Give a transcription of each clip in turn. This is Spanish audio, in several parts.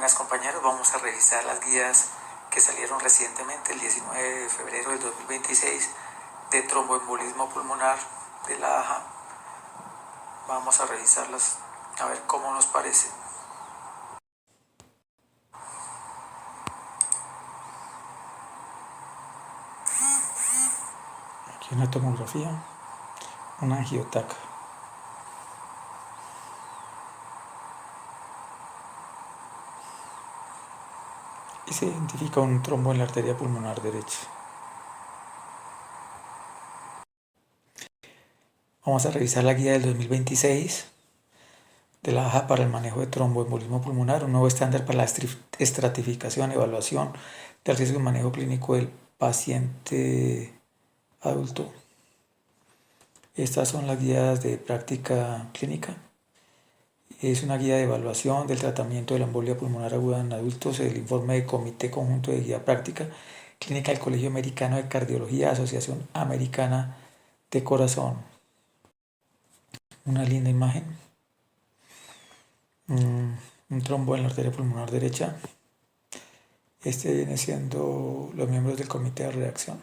Buenas compañeros, vamos a revisar las guías que salieron recientemente el 19 de febrero del 2026 de tromboembolismo pulmonar de la AJA. Vamos a revisarlas a ver cómo nos parece. Aquí una tomografía, una angiotaca. Y se identifica un trombo en la arteria pulmonar derecha. Vamos a revisar la guía del 2026 de la AJA para el manejo de tromboembolismo pulmonar, un nuevo estándar para la estratificación, evaluación del riesgo y manejo clínico del paciente adulto. Estas son las guías de práctica clínica. Es una guía de evaluación del tratamiento de la embolia pulmonar aguda en adultos, el informe de Comité Conjunto de Guía Práctica Clínica del Colegio Americano de Cardiología, Asociación Americana de Corazón. Una linda imagen. Un trombo en la arteria pulmonar derecha. Este viene siendo los miembros del comité de redacción.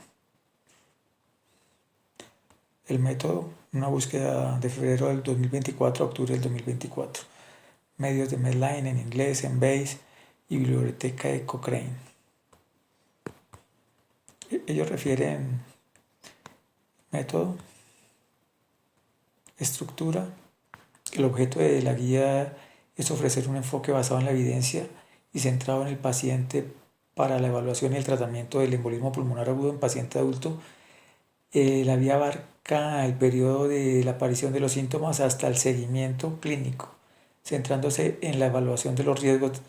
El método, una búsqueda de febrero del 2024 a octubre del 2024. Medios de Medline en inglés, en Base y biblioteca de Cochrane. Ellos refieren método, estructura. El objeto de la guía es ofrecer un enfoque basado en la evidencia y centrado en el paciente para la evaluación y el tratamiento del embolismo pulmonar agudo en paciente adulto. La guía abarca el periodo de la aparición de los síntomas hasta el seguimiento clínico, centrándose en la evaluación de los riesgos,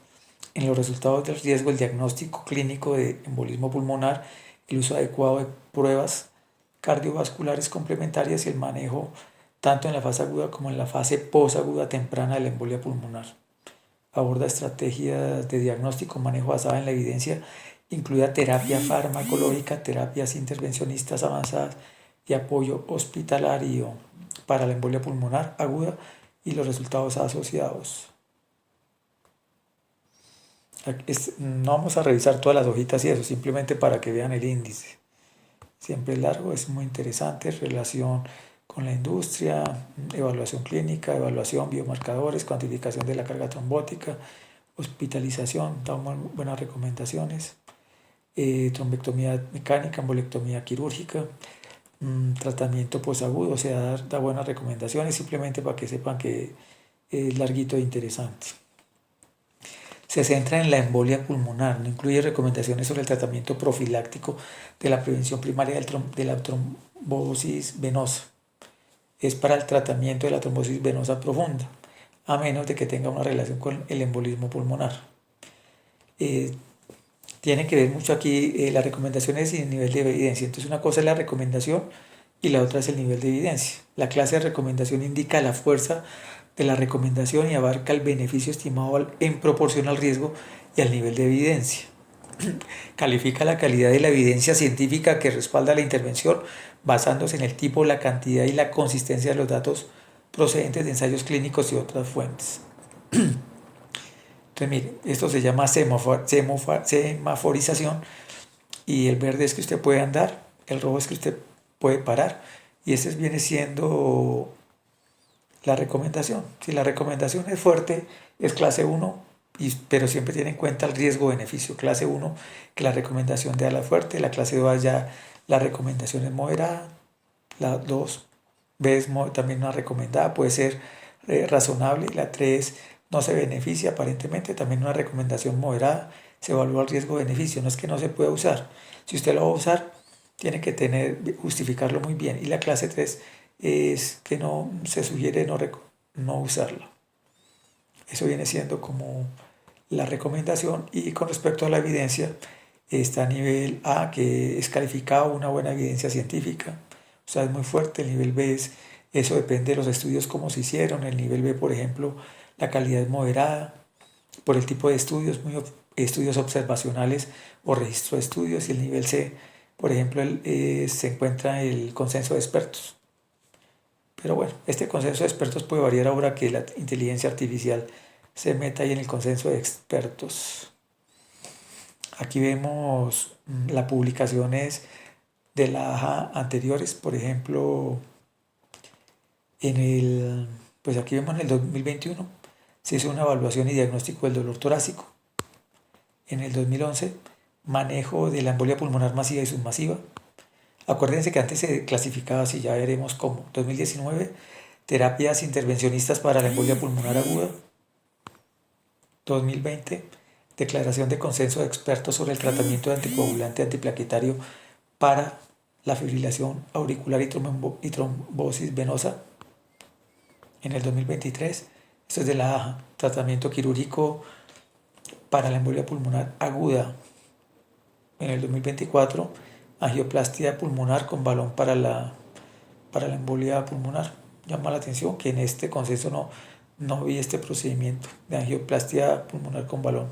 en los resultados del riesgo, el diagnóstico clínico de embolismo pulmonar, el uso adecuado de pruebas cardiovasculares complementarias y el manejo tanto en la fase aguda como en la fase posaguda temprana de la embolia pulmonar. Aborda estrategias de diagnóstico, manejo basada en la evidencia, incluida terapia farmacológica, terapias intervencionistas avanzadas y apoyo hospitalario para la embolia pulmonar aguda y los resultados asociados. No vamos a revisar todas las hojitas y eso, simplemente para que vean el índice. Siempre es largo, es muy interesante, relación con la industria, evaluación clínica, evaluación, biomarcadores, cuantificación de la carga trombótica, hospitalización, da buenas recomendaciones, trombectomía mecánica, embolectomía quirúrgica, tratamiento posagudo, o sea, da buenas recomendaciones, simplemente para que sepan que es larguito e interesante. Se centra en la embolia pulmonar, no incluye recomendaciones sobre el tratamiento profiláctico de la prevención primaria de la trombosis venosa. Es para el tratamiento de la trombosis venosa profunda, a menos de que tenga una relación con el embolismo pulmonar. Tiene que ver mucho aquí las recomendaciones y el nivel de evidencia. Entonces una cosa es la recomendación y la otra es el nivel de evidencia. La clase de recomendación indica la fuerza de la recomendación y abarca el beneficio estimado en proporción al riesgo y al nivel de evidencia. Califica la calidad de la evidencia científica que respalda la intervención basándose en el tipo, la cantidad y la consistencia de los datos procedentes de ensayos clínicos y otras fuentes. Entonces, mire, esto se llama semaforización y el verde es que usted puede andar, el rojo es que usted puede parar y ese viene siendo la recomendación. Si la recomendación es fuerte, es clase 1, pero siempre tiene en cuenta el riesgo-beneficio. Clase 1, que la recomendación de ala fuerte, la clase 2 ya la recomendación es moderada, la 2 B también una recomendada, puede ser razonable, la 3 no se beneficia aparentemente, también una recomendación moderada, se evalúa el riesgo-beneficio, no es que no se pueda usar. Si usted lo va a usar, tiene que justificarlo muy bien. Y la clase 3 es que no se sugiere no usarla. Eso viene siendo como la recomendación. Y con respecto a la evidencia, está a nivel A, que es calificado una buena evidencia científica, o sea, es muy fuerte. El nivel B eso depende de los estudios cómo se hicieron. El nivel B, por ejemplo, la calidad es moderada por el tipo de estudios, estudios observacionales o registro de estudios. Y el nivel C, por ejemplo, se encuentra el consenso de expertos. Pero bueno, este consenso de expertos puede variar ahora que la inteligencia artificial se meta ahí en el consenso de expertos. Aquí vemos las publicaciones de la AJA anteriores, por ejemplo, pues aquí vemos en el 2021 se hizo una evaluación y diagnóstico del dolor torácico. En el 2011, manejo de la embolia pulmonar masiva y submasiva. Acuérdense que antes se clasificaba así, ya veremos cómo. 2019, terapias intervencionistas para la embolia pulmonar aguda. 2020, declaración de consenso de expertos sobre el tratamiento de anticoagulante antiplaquetario para la fibrilación auricular y trombosis venosa. En el 2023, esto es de la AJA, tratamiento quirúrgico para la embolia pulmonar aguda. En el 2024, angioplastia pulmonar con balón para la embolia pulmonar. Llama la atención que en este consenso no vi este procedimiento de angioplastia pulmonar con balón.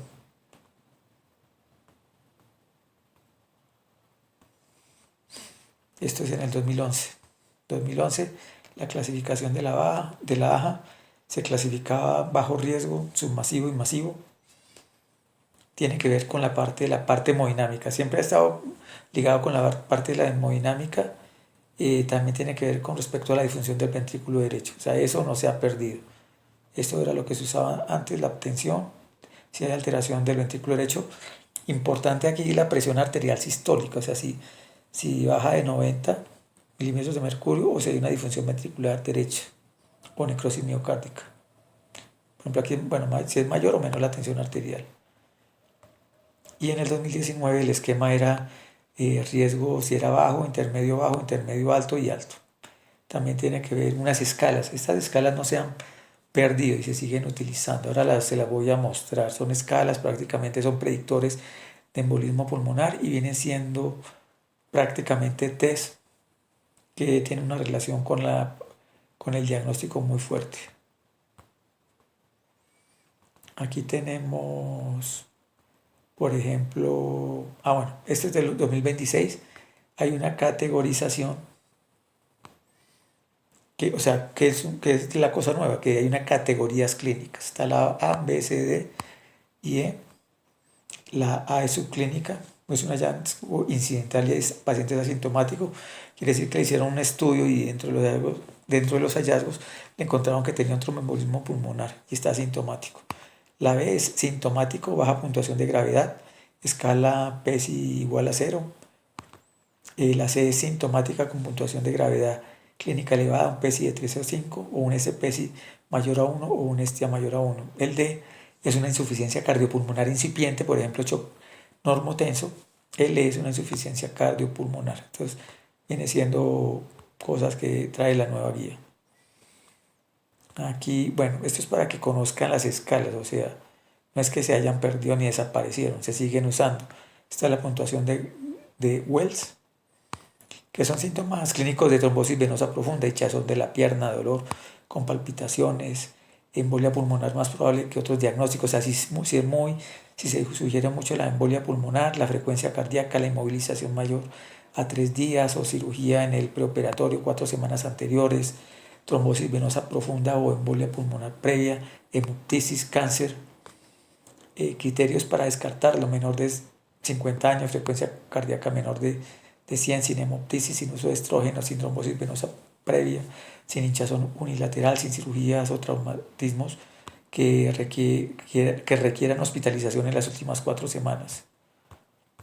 Esto es en el 2011. 2011, la clasificación de la AJA se clasificaba bajo riesgo, submasivo y masivo. Tiene que ver con la parte hemodinámica. Siempre ha estado ligado con la parte de la hemodinámica. También tiene que ver con respecto a la disfunción del ventrículo derecho. O sea, eso no se ha perdido. Esto era lo que se usaba antes, la tensión. Si hay alteración del ventrículo derecho. Importante aquí la presión arterial sistólica. O sea, si baja de 90 milímetros de mercurio o si hay una disfunción ventricular derecha o necrosis miocárdica. Por ejemplo, aquí, bueno, si es mayor o menor la tensión arterial. Y en el 2019 el esquema era riesgo si era bajo, intermedio alto y alto. También tiene que ver unas escalas. Estas escalas no se han perdido y se siguen utilizando. Ahora se las voy a mostrar. Son escalas, prácticamente son predictores de embolismo pulmonar y vienen siendo prácticamente test que tienen una relación con el diagnóstico muy fuerte. Aquí tenemos, por ejemplo, bueno, este es del 2026. Hay una categorización que es la cosa nueva, que hay unas categorías clínicas. Está la A, B, C, D y E. La A es subclínica, es un hallazgo incidental y es pacientes asintomáticos. Quiere decir que le hicieron un estudio y dentro de los hallazgos le encontraron que tenía un tromboembolismo pulmonar y está asintomático. La B es sintomático, baja puntuación de gravedad, escala PESI igual a 0. La C es sintomática con puntuación de gravedad clínica elevada, un PESI de 3 o 5, o un SPESI mayor a 1 o un STIA mayor a 1. El D es una insuficiencia cardiopulmonar incipiente, por ejemplo, shock normotenso. L es una insuficiencia cardiopulmonar. Entonces, viene siendo cosas que trae la nueva guía. Aquí, bueno, esto es para que conozcan las escalas, o sea, no es que se hayan perdido ni desaparecieron, se siguen usando. Esta es la puntuación de Wells, que son síntomas clínicos de trombosis venosa profunda, hinchazón de la pierna, dolor con palpitaciones, embolia pulmonar más probable que otros diagnósticos. O sea, si se sugiere mucho la embolia pulmonar, la frecuencia cardíaca, la inmovilización mayor a 3 días o cirugía en el preoperatorio 4 semanas anteriores, trombosis venosa profunda o embolia pulmonar previa, hemoptisis, cáncer. Criterios para descartarlo: menor de 50 años, frecuencia cardíaca menor de 100, sin hemoptisis, sin uso de estrógeno, sin trombosis venosa previa, sin hinchazón unilateral, sin cirugías o traumatismos que requieran hospitalización en las últimas 4 semanas.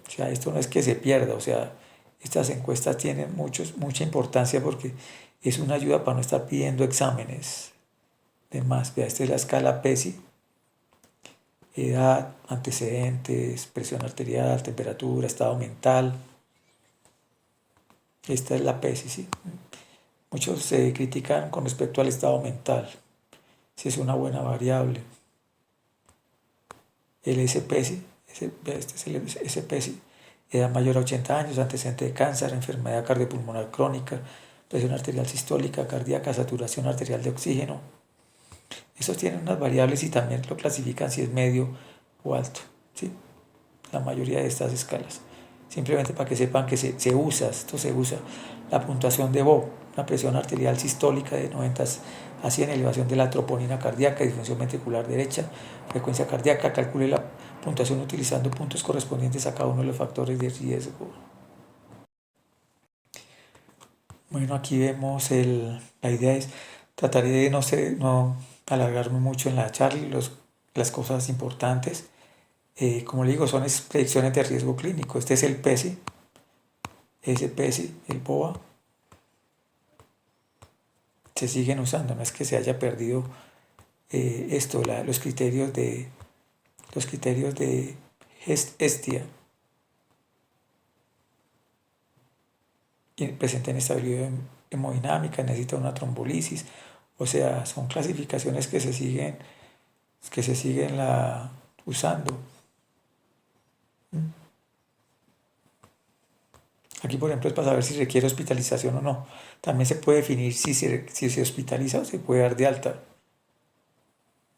O sea, esto no es que se pierda, o sea, estas encuestas tienen mucha importancia porque es una ayuda para no estar pidiendo exámenes de más. Vea, esta es la escala PESI: edad, antecedentes, presión arterial, temperatura, estado mental. Esta es la PESI, ¿sí? Muchos se critican con respecto al estado mental, si es una buena variable. El SPSI, este es el SPSI: edad mayor a 80 años, antecedente de cáncer, enfermedad cardiopulmonar crónica, presión arterial sistólica, cardíaca, saturación arterial de oxígeno. Esos tienen unas variables y también lo clasifican si es medio o alto, ¿sí? La mayoría de estas escalas. Simplemente para que sepan que esto se usa. La puntuación de Bob, una presión arterial sistólica de 90 a 100, elevación de la troponina cardíaca, disfunción ventricular derecha, frecuencia cardíaca. Calcule la puntuación utilizando puntos correspondientes a cada uno de los factores de riesgo. Bueno, aquí vemos la idea es, trataré de no alargarme mucho en la charla, las cosas importantes. Como le digo, son predicciones de riesgo clínico. Este es el PESI, ese PESI, el BOA. Se siguen usando, no es que se haya perdido los criterios de Hestia. Y presenta inestabilidad hemodinámica, necesita una trombolisis. O sea, son clasificaciones que se siguen usando. Aquí, por ejemplo, es para saber si requiere hospitalización o no. También se puede definir si se hospitaliza o se puede dar de alta.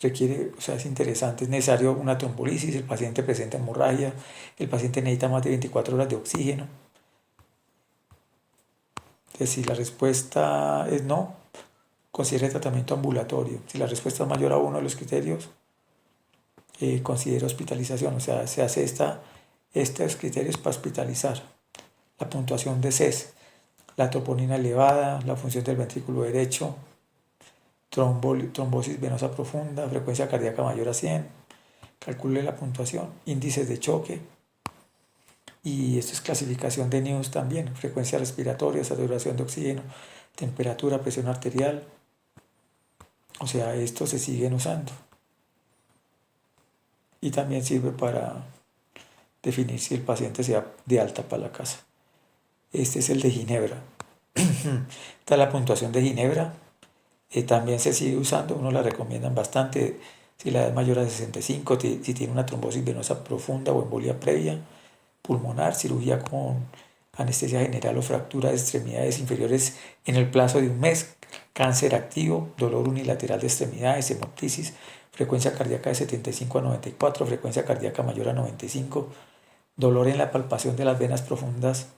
Requiere, o sea, es interesante, es necesario una trombolisis, el paciente presenta hemorragia, el paciente necesita más de 24 horas de oxígeno. Entonces, si la respuesta es no, considere tratamiento ambulatorio. Si la respuesta es mayor a uno de los criterios, considere hospitalización. O sea, se hace estos criterios para hospitalizar. La puntuación de CES, la troponina elevada, la función del ventrículo derecho, trombosis venosa profunda, frecuencia cardíaca mayor a 100, calcule la puntuación, índices de choque, y esto es clasificación de NIUS también, frecuencia respiratoria, saturación de oxígeno, temperatura, presión arterial. O sea, estos se siguen usando. Y también sirve para definir si el paciente sea de alta para la casa. Este es el de Ginebra. Esta es la puntuación de Ginebra. También se sigue usando, uno la recomiendan bastante si la edad es mayor a 65, si tiene una trombosis venosa profunda o embolia previa, pulmonar, cirugía con anestesia general o fractura de extremidades inferiores en el plazo de un mes, cáncer activo, dolor unilateral de extremidades, hemoptisis, frecuencia cardíaca de 75 a 94, frecuencia cardíaca mayor a 95, dolor en la palpación de las venas profundas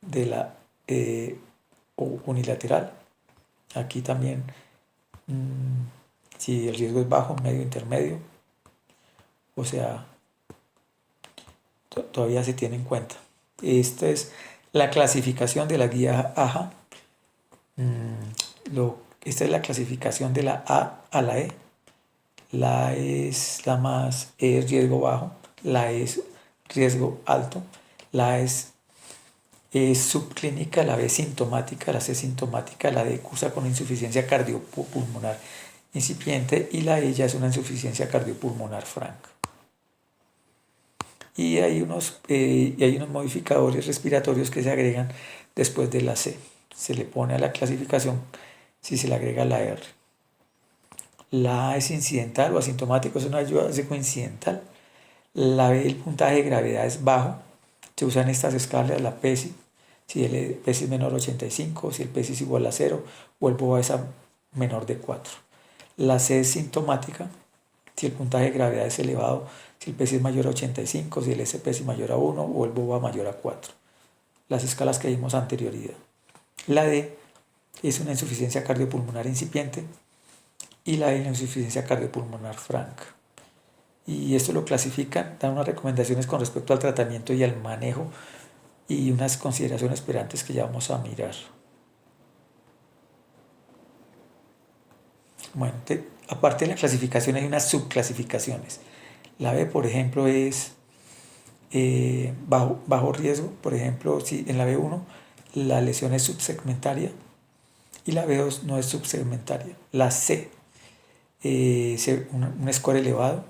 de la unilateral. Aquí también, si el riesgo es bajo, medio, intermedio, o sea, todavía se tiene en cuenta. Esta es la clasificación de la guía AJA. Esta es la clasificación de la A a la E. La E es la más, E es riesgo bajo, la E es riesgo alto, la E es subclínica, la B sintomática, la C sintomática, la D cursa con insuficiencia cardiopulmonar incipiente y la E ya es una insuficiencia cardiopulmonar franca. Y hay unos modificadores respiratorios que se agregan después de la C. Se le pone a la clasificación si se le agrega la R. La A es incidental o asintomático, es una ayuda coincidental. La B, el puntaje de gravedad es bajo. Se usan estas escalas, la PESI, si el PESI es menor a 85, si el PESI es igual a 0 o el BOA es menor de 4. La C es sintomática, si el puntaje de gravedad es elevado, si el PESI es mayor a 85, si el SPSI es mayor a 1 o el BOA mayor a 4. Las escalas que vimos anterioridad. La D es una insuficiencia cardiopulmonar incipiente y la E es una insuficiencia cardiopulmonar franca. Y esto lo clasifican, dan unas recomendaciones con respecto al tratamiento y al manejo y unas consideraciones esperantes que ya vamos a mirar. Bueno, aparte de la clasificación hay unas subclasificaciones. La B, por ejemplo, es bajo riesgo. Por ejemplo, si en la B1 la lesión es subsegmentaria y la B2 no es subsegmentaria. La C, un score elevado.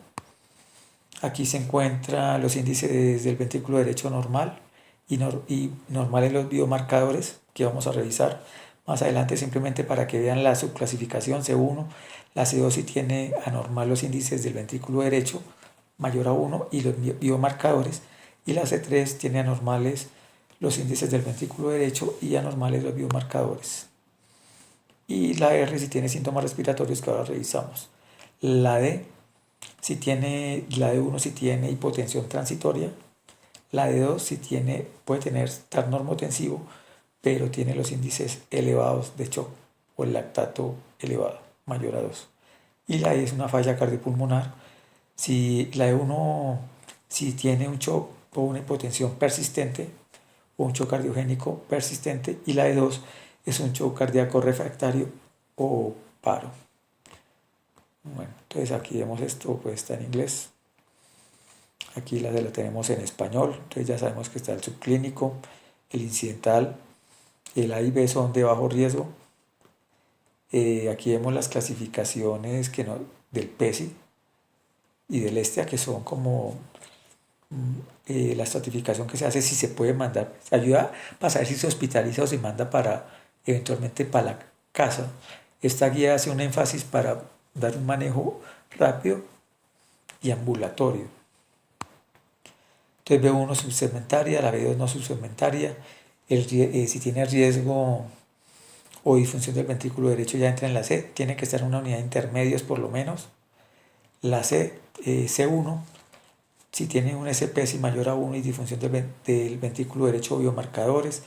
Aquí se encuentran los índices del ventrículo derecho normal y normal en los biomarcadores que vamos a revisar más adelante, simplemente para que vean la subclasificación C1. La C2 si tiene anormal los índices del ventrículo derecho mayor a 1 y los biomarcadores, y la C3 tiene anormales los índices del ventrículo derecho y anormales los biomarcadores. Y la R si tiene síntomas respiratorios que ahora revisamos. La D la D1 si tiene hipotensión transitoria, la D2 si puede tener estar normotensivo, pero tiene los índices elevados de shock o el lactato elevado, mayor a 2. Y la E es una falla cardiopulmonar. Si la E1, si tiene un shock o una hipotensión persistente o un shock cardiogénico persistente, y la E2 es un shock cardíaco refractario o paro. Bueno, entonces aquí vemos esto, pues está en inglés. Aquí la tenemos en español, entonces ya sabemos que está el subclínico, el incidental, el A y B son de bajo riesgo. Aquí vemos las clasificaciones del PESI y del ESTIA, que son como la estratificación que se hace si se puede mandar, ayuda para saber si se hospitaliza o se manda eventualmente para la casa. Esta guía hace un énfasis para dar un manejo rápido y ambulatorio. Entonces B1 subsegmentaria, la B2 no subsegmentaria, si tiene riesgo o disfunción del ventrículo derecho ya entra en la C, tiene que estar en una unidad de intermedios por lo menos. La C1, si tiene un SPSI mayor a 1 y disfunción del ventrículo derecho o biomarcadores.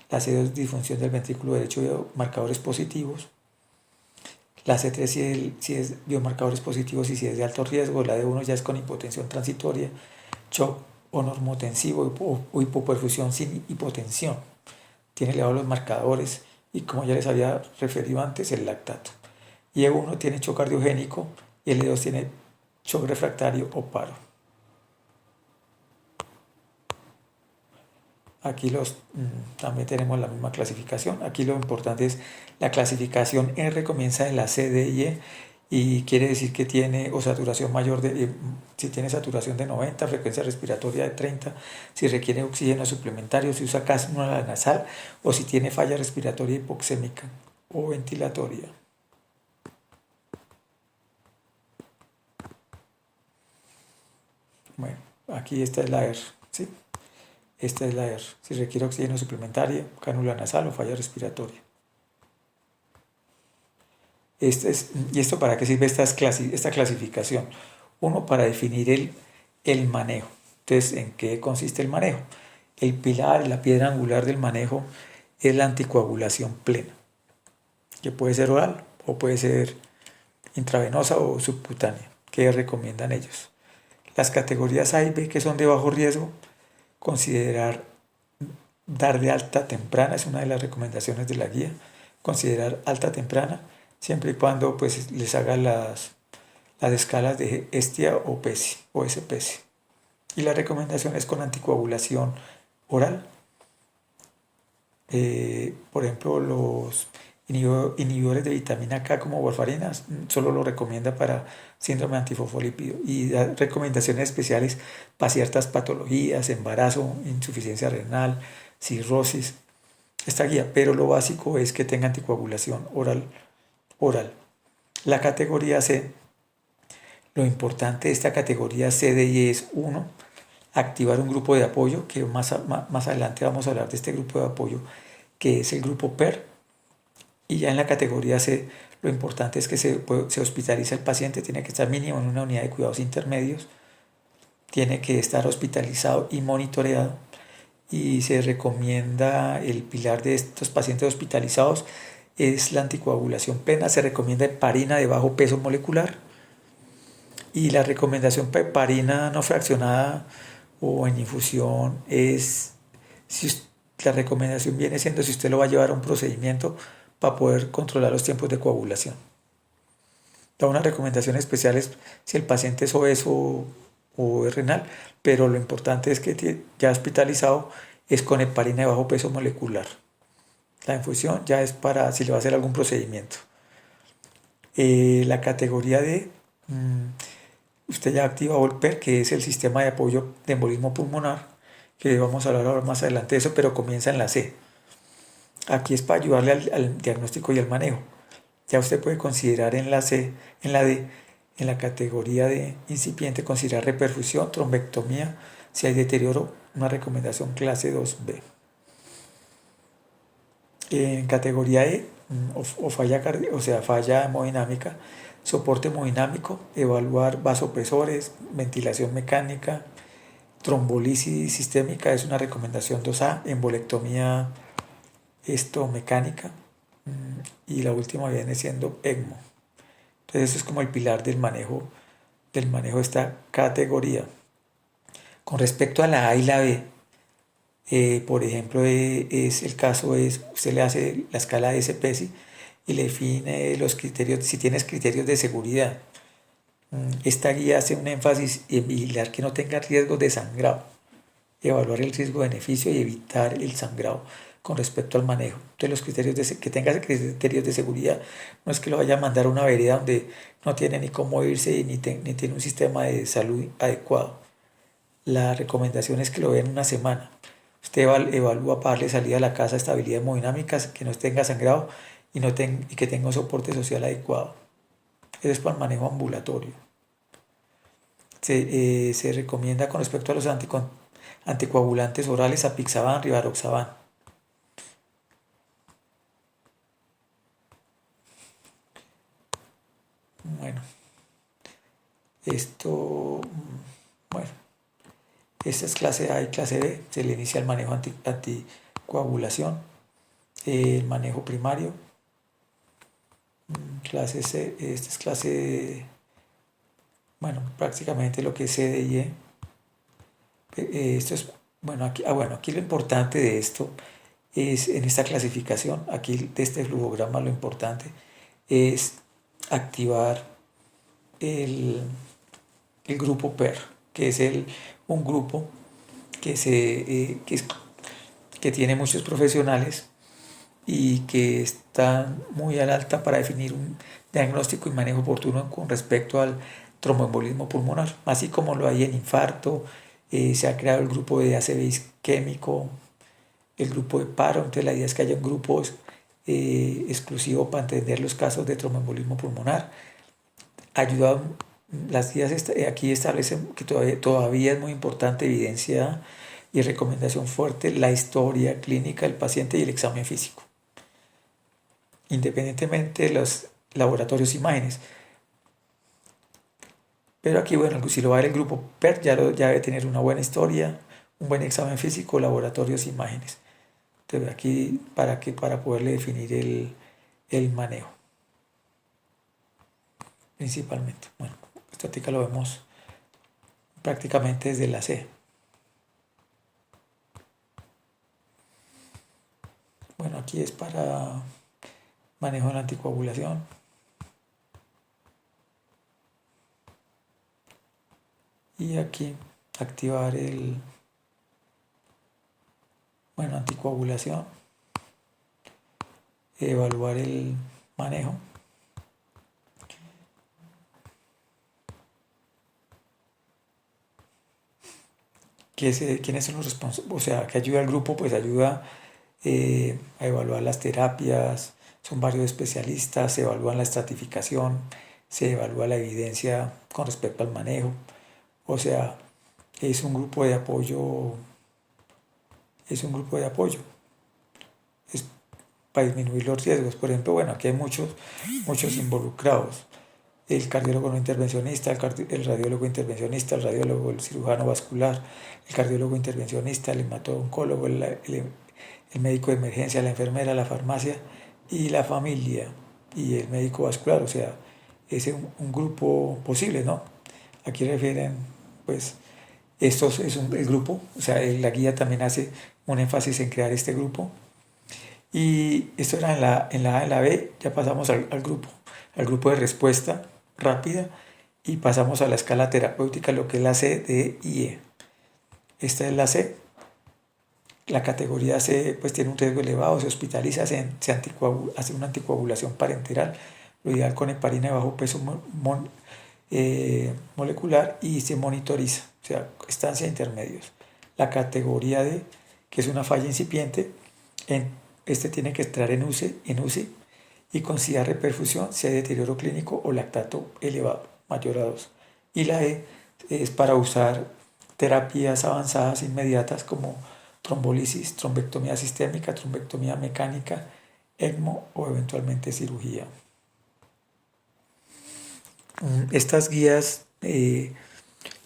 La C2, disfunción del ventrículo derecho, biomarcadores positivos. La C3 si es biomarcadores positivos y si es de alto riesgo. La D1 ya es con hipotensión transitoria, shock o normotensivo o hipoperfusión sin hipotensión. Tiene elevados los marcadores y, como ya les había referido antes, el lactato. Y E1 tiene shock cardiogénico y el E2 tiene shock refractario o paro. Aquí también tenemos la misma clasificación. Aquí lo importante es la clasificación R, comienza en la C, D y E, y quiere decir que tiene o saturación mayor si tiene saturación de 90, frecuencia respiratoria de 30, si requiere oxígeno suplementario, si usa cánula nasal o si tiene falla respiratoria hipoxémica o ventilatoria. Bueno, aquí esta es la R, ¿sí? Esta es la R, si requiere oxígeno suplementario, cánula nasal o falla respiratoria. ¿Y esto para qué sirve esta clasificación? Uno, para definir el manejo. Entonces, ¿en qué consiste el manejo? El pilar, la piedra angular del manejo es la anticoagulación plena, que puede ser oral o puede ser intravenosa o subcutánea, que recomiendan ellos. Las categorías A y B, que son de bajo riesgo, dar de alta temprana, es una de las recomendaciones de la guía, considerar alta temprana, siempre y cuando pues les haga las escalas de ESTIA o PESI o SPSI. Y la recomendación es con anticoagulación oral. Por ejemplo, los inhibidores de vitamina K como warfarina solo lo recomienda para síndrome antifosfolípido, y da recomendaciones especiales para ciertas patologías, embarazo, insuficiencia renal, cirrosis, esta guía, pero lo básico es que tenga anticoagulación oral. La categoría C, lo importante de esta categoría C de I es 1, activar un grupo de apoyo, que más adelante vamos a hablar de este grupo de apoyo, que es el grupo PER. Y ya en la categoría C, lo importante es que se hospitaliza el paciente, tiene que estar mínimo en una unidad de cuidados intermedios, tiene que estar hospitalizado y monitoreado, y se recomienda el pilar de estos pacientes hospitalizados es la anticoagulación plena. Se recomienda heparina de bajo peso molecular, y la recomendación para heparina no fraccionada o en infusión es, la recomendación viene siendo si usted lo va a llevar a un procedimiento para poder controlar los tiempos de coagulación. Da unas recomendaciones especiales si el paciente es obeso o es renal, pero lo importante es que ya hospitalizado es con heparina de bajo peso molecular. La infusión ya es para si le va a hacer algún procedimiento. La categoría D, usted ya activa VOLPER, que es el sistema de apoyo de embolismo pulmonar, que vamos a hablar ahora más adelante de eso, pero comienza en la C. Aquí es para ayudarle al diagnóstico y al manejo. Ya usted puede considerar en la C, en la D, en la categoría de incipiente, considerar reperfusión, trombectomía, si hay deterioro, una recomendación clase 2B. En categoría E, falla hemodinámica, soporte hemodinámico, evaluar vasopresores, ventilación mecánica, trombolisis sistémica es una recomendación 2A, embolectomía esto mecánica, y la última viene siendo ECMO. Entonces eso es como el pilar del manejo de esta categoría. Con respecto a la A y la B, por ejemplo, es el caso es, usted le hace la escala de SPSI y le define los criterios, si tienes criterios de seguridad. Esta guía hace un énfasis en vigilar que no tenga riesgos de sangrado, evaluar el riesgo-beneficio y evitar el sangrado con respecto al manejo. Entonces los criterios que tenga criterios de seguridad no es que lo vaya a mandar a una vereda donde no tiene ni cómo irse ni tiene un sistema de salud adecuado. La recomendación es que lo vea en una semana. Usted evalúa para darle salida a la casa, estabilidad hemodinámica, que no tenga sangrado y que tenga un soporte social adecuado. Eso es para el manejo ambulatorio. Se recomienda con respecto a los anticoagulantes orales apixaban, rivaroxaban. Bueno, esto, bueno, esta es clase A y clase B. Se le inicia el manejo anticoagulación, el manejo primario. Clase C, esta es clase, bueno, prácticamente lo que es C, D y E. Esto es, bueno, aquí lo importante de esto es en esta clasificación, aquí de este flujograma lo importante es activar el grupo PER, que es un grupo que tiene muchos profesionales y que están muy al alta para definir un diagnóstico y manejo oportuno con respecto al tromboembolismo pulmonar, así como lo hay en infarto. Se ha creado el grupo de ACV isquémico, el grupo de paro. Entonces la idea es que haya un grupo exclusivo para entender los casos de tromboembolismo pulmonar. Las guías aquí establecen que todavía es muy importante evidencia y recomendación fuerte la historia clínica del paciente y el examen físico, independientemente de los laboratorios e imágenes. Pero aquí, bueno, si lo va a ver el grupo PER, ya debe tener una buena historia, un buen examen físico, laboratorios e imágenes. Entonces aquí, para poderle definir el manejo, principalmente. Bueno, estática lo vemos prácticamente desde la C. Bueno, aquí es para manejo de la anticoagulación. Y aquí activar bueno, anticoagulación, evaluar el manejo. ¿Quiénes son los responsables? O sea, que ayuda al grupo, pues ayuda a evaluar las terapias, son varios especialistas, se evalúan la estratificación, se evalúa la evidencia con respecto al manejo. O sea, es un grupo de apoyo, es un grupo de apoyo. Es para disminuir los riesgos. Por ejemplo, bueno, aquí hay muchos involucrados. El cardiólogo no intervencionista, el radiólogo intervencionista, el radiólogo, el cirujano vascular, el cardiólogo intervencionista, el hemato-oncólogo, el médico de emergencia, la enfermera, la farmacia y la familia y el médico vascular. O sea, es un grupo posible, ¿no? Aquí refieren, pues, estos es el grupo, o sea, la guía también hace un énfasis en crear este grupo. Y esto era en la A, en la B, ya pasamos al grupo de respuesta rápida y pasamos a la escala terapéutica, lo que es la C, D y E. Esta es la C. La categoría C pues tiene un riesgo elevado, se hospitaliza, hace una anticoagulación parenteral, lo ideal con heparina de bajo peso molecular y se monitoriza, o sea, estancia de intermedios. La categoría D, que es una falla incipiente, este tiene que entrar en UCI y considerar reperfusión si hay deterioro clínico o lactato elevado, mayor a 2. Y la E es para usar terapias avanzadas inmediatas como trombolisis, trombectomía sistémica, trombectomía mecánica, ECMO o eventualmente cirugía. Estas guías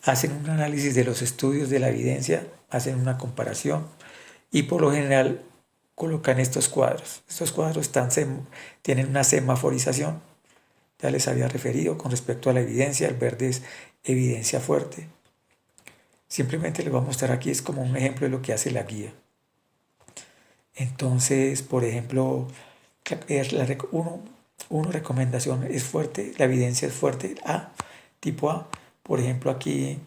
hacen un análisis de los estudios de la evidencia, hacen una comparación y por lo general colocan estos cuadros. Estos cuadros tienen una semaforización, ya les había referido con respecto a la evidencia. El verde es evidencia fuerte. Simplemente les voy a mostrar aquí, es como un ejemplo de lo que hace la guía. Entonces, por ejemplo, recomendación es fuerte, la evidencia es fuerte, tipo A. Por ejemplo, aquí,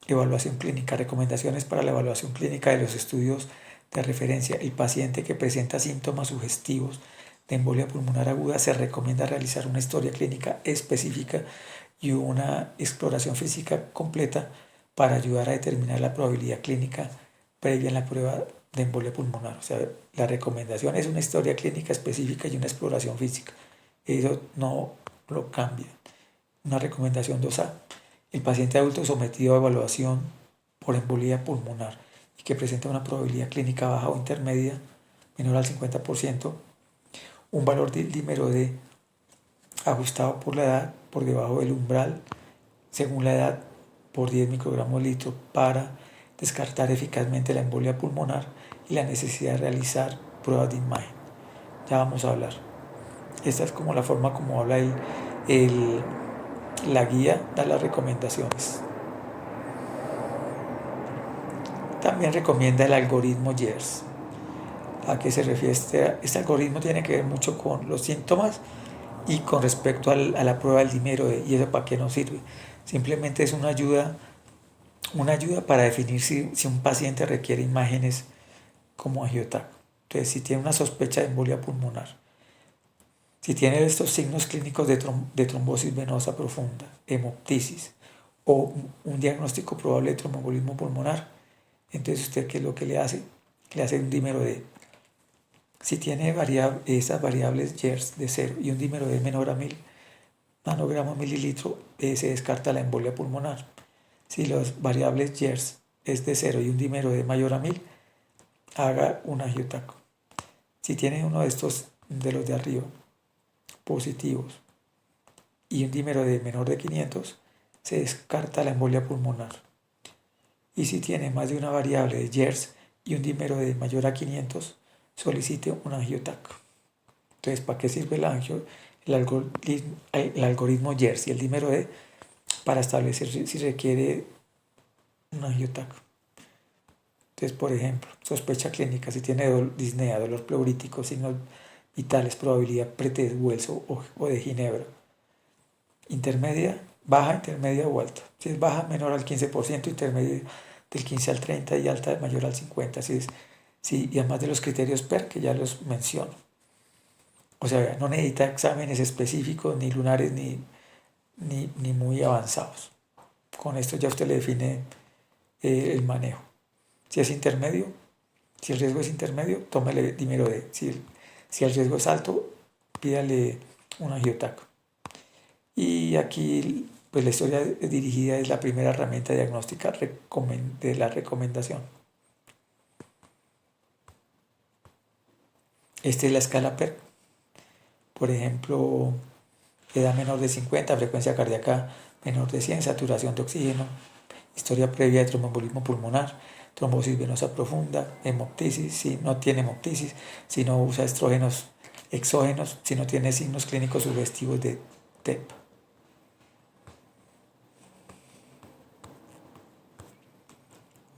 evaluación clínica, recomendaciones para la evaluación clínica de los estudios de referencia. El paciente que presenta síntomas sugestivos de embolia pulmonar aguda se recomienda realizar una historia clínica específica y una exploración física completa para ayudar a determinar la probabilidad clínica previa en la prueba de embolia pulmonar. O sea, la recomendación es una historia clínica específica y una exploración física. Eso no lo cambia. Una recomendación 2A. El paciente adulto sometido a evaluación por embolia pulmonar y que presenta una probabilidad clínica baja o intermedia menor al 50%, un valor del dímero D ajustado por la edad por debajo del umbral según la edad por 10 microgramos litro para descartar eficazmente la embolia pulmonar y la necesidad de realizar pruebas de imagen. Ya vamos a hablar. Esta es como la forma como habla la guía, da las recomendaciones. También recomienda el algoritmo YERS. ¿A qué se refiere? Este algoritmo tiene que ver mucho con los síntomas y con respecto a la prueba del dímero D. ¿Y eso para qué nos sirve? Simplemente es una ayuda para definir si un paciente requiere imágenes como angiotaco. Entonces, si tiene una sospecha de embolia pulmonar, si tiene estos signos clínicos de trombosis venosa profunda, hemoptisis o un diagnóstico probable de tromboembolismo pulmonar, entonces usted, ¿qué es lo que le hace? Le hace un dímero D. Si tiene esas variables YERS de 0 y un dímero D menor a 1000 nanogramos mililitro, se descarta la embolia pulmonar. Si las variables YERS es de 0 y un dímero D mayor a 1000, haga un angiotaco. Si tiene uno de estos, de los de arriba, positivos, y un dímero D menor de 500, se descarta la embolia pulmonar. Y si tiene más de una variable de YERS y un dímero D mayor a 500, solicite un angiotaco. Entonces, ¿para qué sirve el algoritmo YERS y el dímero D? Para establecer si requiere un angiotaco. Entonces, por ejemplo, sospecha clínica, si tiene disnea, dolor pleurítico, signos vitales, probabilidad preteshueso o de ginebra. Intermedia, baja, intermedia o alta. Si es baja, menor al 15%, intermedia del 15 al 30 y alta mayor al 50%. Y además de los criterios PER, que ya los menciono. O sea, no necesita exámenes específicos, ni lunares, ni muy avanzados. Con esto ya usted le define el manejo. Si es intermedio, si el riesgo es intermedio, tómele dímero D. Si el riesgo es alto, pídale un angiotaco. Y aquí, pues la historia dirigida es la primera herramienta diagnóstica de la recomendación. Esta es la escala PER. Por ejemplo, edad menor de 50, frecuencia cardíaca menor de 100, saturación de oxígeno, historia previa de tromboembolismo pulmonar, trombosis venosa profunda, hemoptisis, si no tiene hemoptisis, si no usa estrógenos exógenos, si no tiene signos clínicos sugestivos de TEP.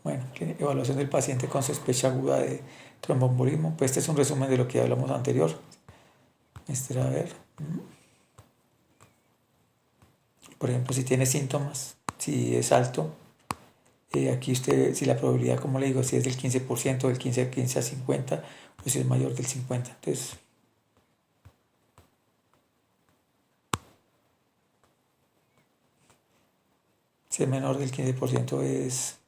Bueno, evaluación del paciente con sospecha aguda de tromboembolismo. Pues este es un resumen de lo que hablamos anterior. A ver. Por ejemplo, si tiene síntomas, si es alto, aquí usted, si la probabilidad, como le digo, si es del 15%, del 15 a 50, o si es mayor del 50. Entonces, si es menor del 15% es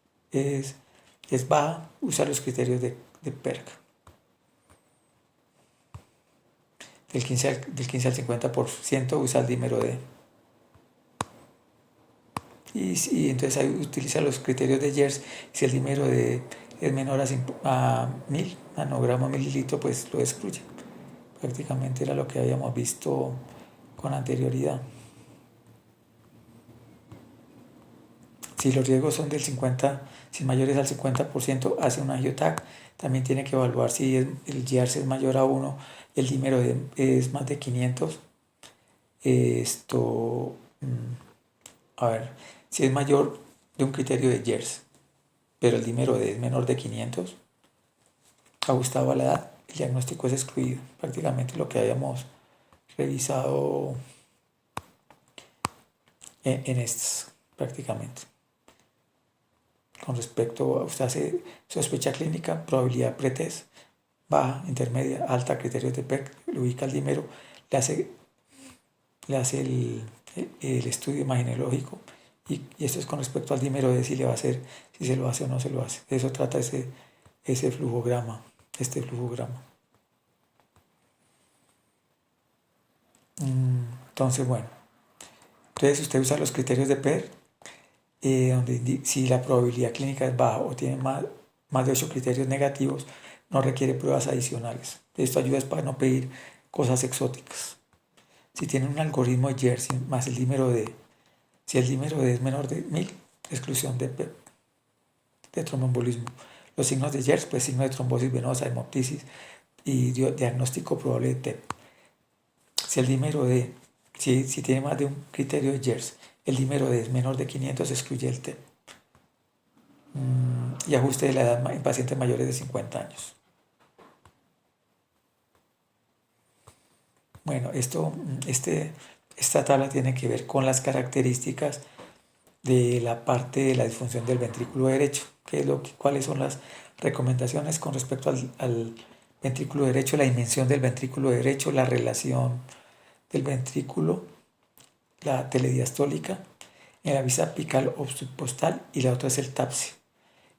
baja, usa los criterios de PERC. Del 15 al 50% usa el dímero D. Y entonces ahí utiliza los criterios de YERS. Si el dímero D es menor a 1000 nanogramos mililitro, pues lo excluye. Prácticamente era lo que habíamos visto con anterioridad. Si los riesgos son del 50, si mayores al 50%, hace un AngioTAC. También tiene que evaluar si el GERS es mayor a 1, el dímero es más de 500. Esto, a ver, si es mayor de un criterio de GERS, pero el dímero D es menor de 500, ajustado a la edad, el diagnóstico es excluido. Prácticamente lo que hayamos revisado en estos, prácticamente. Con respecto a usted hace sospecha clínica, probabilidad pretest, baja, intermedia, alta, criterios de PEC, lo ubica el dímero, le hace el estudio imagenológico y esto es con respecto al dímero de si le va a hacer, si se lo hace o no se lo hace. De eso trata ese flujograma, este flujograma. Entonces, bueno, entonces usted usa los criterios de PER, donde si la probabilidad clínica es baja o tiene más de 8 criterios negativos, no requiere pruebas adicionales. Esto ayuda para no pedir cosas exóticas. Si tiene un algoritmo de Jersey más el dímero D, si el dímero D es menor de 1000, exclusión de tromboembolismo. Los signos de Jersey, pues signo de trombosis venosa, hemoptisis y diagnóstico probable de TEP. Si el dímero D, si tiene más de un criterio de Jersey, el dímero D es menor de 500, excluye el TEP. Y ajuste de la edad en pacientes mayores de 50 años. Bueno, esta tabla tiene que ver con las características de la parte de la disfunción del ventrículo derecho. ¿Cuáles son las recomendaciones con respecto al ventrículo derecho? La dimensión del ventrículo derecho, la relación del ventrículo, la telediastólica, en la visa apical o subpostal, y la otra es el TAPSE,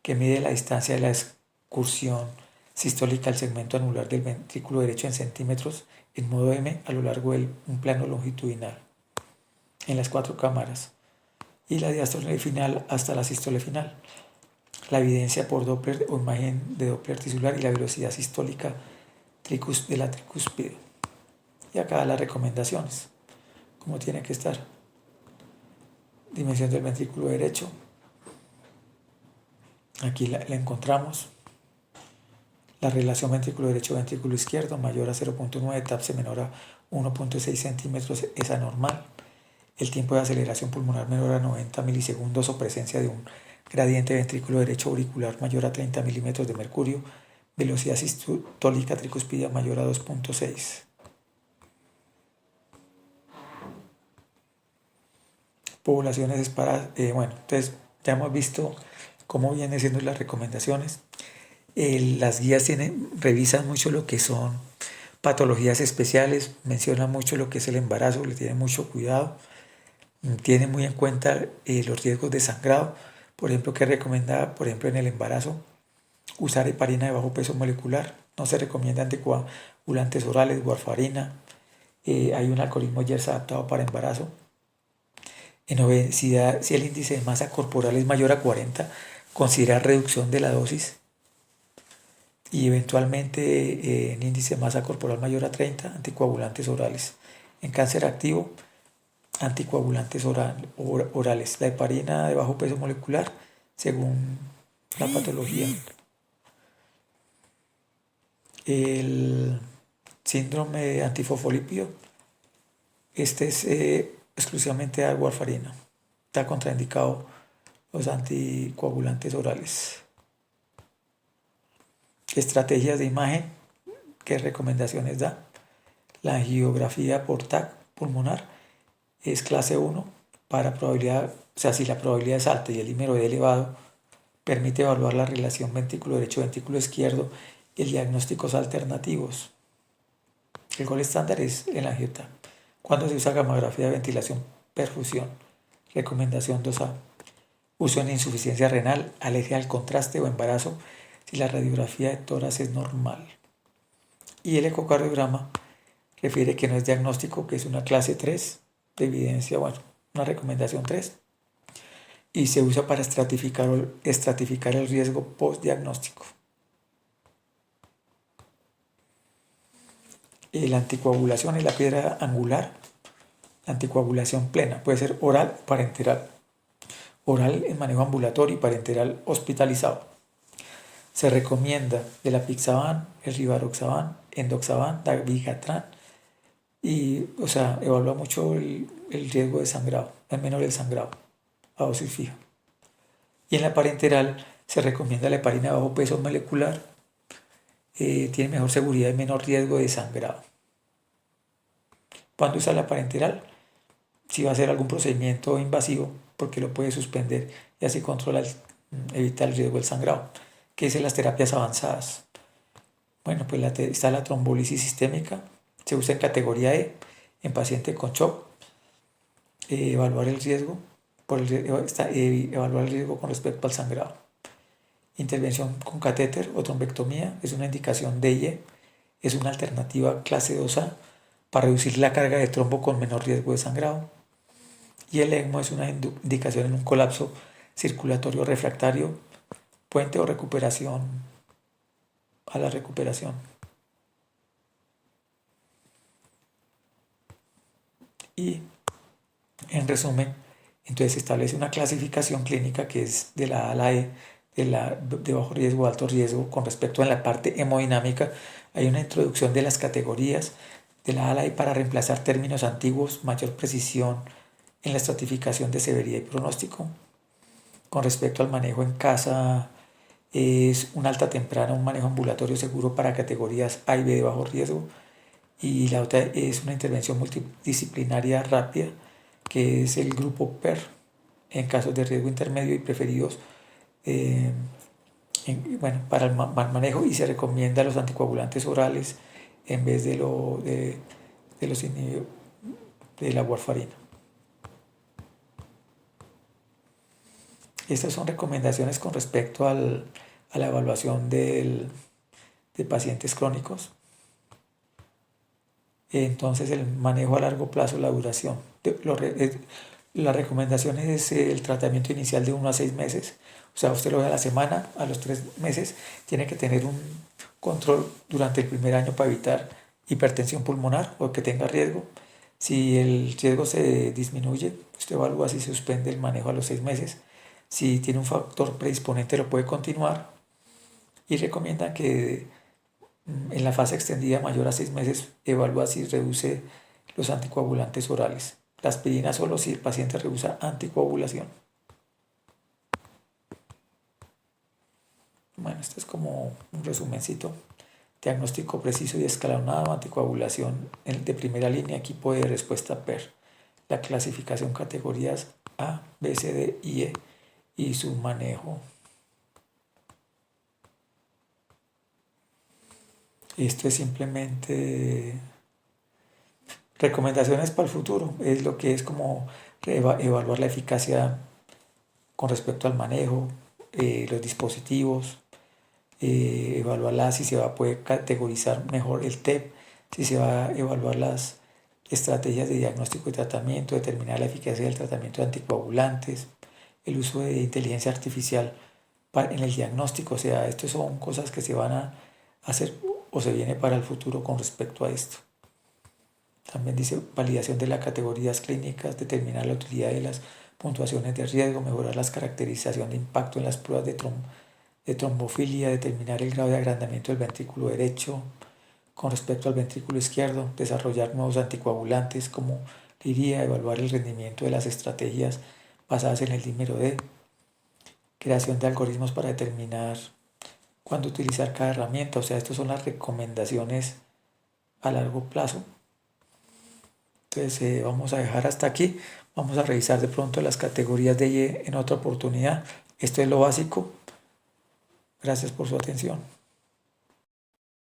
que mide la distancia de la excursión sistólica al segmento anular del ventrículo derecho en centímetros en modo M a lo largo de un plano longitudinal en las 4 cámaras, y la diástole final hasta la sístole final. La evidencia por Doppler o imagen de Doppler tisular y la velocidad sistólica de la tricúspide. Y acá las recomendaciones, como tiene que estar. Dimensión del ventrículo derecho. Aquí la encontramos. La relación ventrículo derecho-ventrículo izquierdo mayor a 0.9, TAPSE menor a 1.6 centímetros es anormal. El tiempo de aceleración pulmonar menor a 90 milisegundos o presencia de un gradiente ventrículo derecho auricular mayor a 30 milímetros de mercurio. Velocidad sistólica tricuspidia mayor a 2.6. Poblaciones disparadas. Bueno, entonces ya hemos visto cómo vienen siendo las recomendaciones. Las guías revisan mucho lo que son patologías especiales, mencionan mucho lo que es el embarazo, le tienen mucho cuidado, tienen muy en cuenta los riesgos de sangrado. Por ejemplo, que recomienda, por ejemplo, en el embarazo, usar heparina de bajo peso molecular. No se recomienda anticoagulantes orales, warfarina. Hay un algoritmo Jersey adaptado para embarazo. En obesidad, si el índice de masa corporal es mayor a 40, considera reducción de la dosis. Y eventualmente en índice de masa corporal mayor a 30, anticoagulantes orales. En cáncer activo, anticoagulantes orales. La heparina de bajo peso molecular, según la patología. El síndrome de antifosfolípido, este es exclusivamente de warfarina. Está contraindicado los anticoagulantes orales. Estrategias de imagen, ¿qué recomendaciones da? La angiografía por TAC pulmonar es clase 1 para probabilidad, o sea, si la probabilidad es alta y el dímero D elevado, permite evaluar la relación ventrículo derecho-ventrículo izquierdo y el diagnósticos alternativos. El gol estándar es el angioTAC. Cuando se usa gamografía de ventilación, perfusión. Recomendación 2A. Uso en insuficiencia renal, alergia al contraste o embarazo si la radiografía de tórax es normal. Y el ecocardiograma refiere que no es diagnóstico, que es una clase 3 de evidencia, bueno, una recomendación 3. Y se usa para estratificar el riesgo postdiagnóstico. La anticoagulación es la piedra angular. La anticoagulación plena puede ser oral o parenteral. oral en manejo ambulatorio y parenteral hospitalizado. Se recomienda el apixaban, el rivaroxaban, endoxaban, dabigatran y, o sea, evalúa mucho el riesgo de sangrado, es menor el sangrado a dosis fija. Y en la parenteral se recomienda la heparina bajo peso molecular, tiene mejor seguridad y menor riesgo de sangrado. ¿Cuándo usa la parenteral? Si va a hacer algún procedimiento invasivo, porque lo puede suspender y así controla, evita el riesgo del sangrado. ¿Qué dicen las terapias avanzadas? Bueno, pues está la trombolisis sistémica, se usa en categoría E, en paciente con shock, evaluar el riesgo, evaluar el riesgo con respecto al sangrado. Intervención con catéter o trombectomía es una indicación de DIE, es una alternativa clase 2A para reducir la carga de trombo con menor riesgo de sangrado. Y el ECMO es una indicación en un colapso circulatorio refractario, puente o recuperación a la recuperación. Y en resumen, entonces se establece una clasificación clínica que es de la A a la E, de bajo riesgo a alto riesgo. Con respecto a la parte hemodinámica, hay una introducción de las categorías de la A a la E para reemplazar términos antiguos, mayor precisión en la estratificación de severidad y pronóstico. Con respecto al manejo en casa, es una alta temprana, un manejo ambulatorio seguro para categorías A y B de bajo riesgo. Y la otra es una intervención multidisciplinaria rápida, que es el grupo PER, en casos de riesgo intermedio y preferidos para el mal manejo, y se recomienda los anticoagulantes orales en vez de la warfarina. Estas son recomendaciones con respecto a la evaluación de pacientes crónicos. Entonces, el manejo a largo plazo, la duración. La recomendación es el tratamiento inicial de 1 a 6 meses. O sea, usted lo ve a la semana, a los 3 meses tiene que tener un control durante el primer año para evitar hipertensión pulmonar o que tenga riesgo. Si el riesgo se disminuye, usted evalúa si se suspende el manejo a los 6 meses. Si tiene un factor predisponente, lo puede continuar. Y recomiendan que en la fase extendida mayor a 6 meses evalúa si reduce los anticoagulantes orales. La aspirina solo si el paciente rehúsa anticoagulación. Bueno, esto es como un resumencito. Diagnóstico preciso y escalonado, anticoagulación de primera línea, equipo de respuesta PER. La clasificación categorías A, B, C, D y E y su manejo. Esto es simplemente recomendaciones para el futuro. Es lo que es como evaluar la eficacia con respecto al manejo, los dispositivos, evaluar si se va a poder categorizar mejor el TEP, si se va a evaluar las estrategias de diagnóstico y tratamiento, determinar la eficacia del tratamiento de anticoagulantes, el uso de inteligencia artificial en el diagnóstico. O sea, estas son cosas que se van a hacer o se viene para el futuro con respecto a esto. También dice validación de las categorías clínicas, determinar la utilidad de las puntuaciones de riesgo, mejorar las caracterizaciones de impacto en las pruebas de trombofilia, determinar el grado de agrandamiento del ventrículo derecho con respecto al ventrículo izquierdo, desarrollar nuevos anticoagulantes, como diría, evaluar el rendimiento de las estrategias basadas en el dímero D, creación de algoritmos para determinar cuándo utilizar cada herramienta. O sea, estas son las recomendaciones a largo plazo. Entonces vamos a dejar hasta aquí. Vamos a revisar de pronto las categorías de Y en otra oportunidad. Esto es lo básico. Gracias por su atención.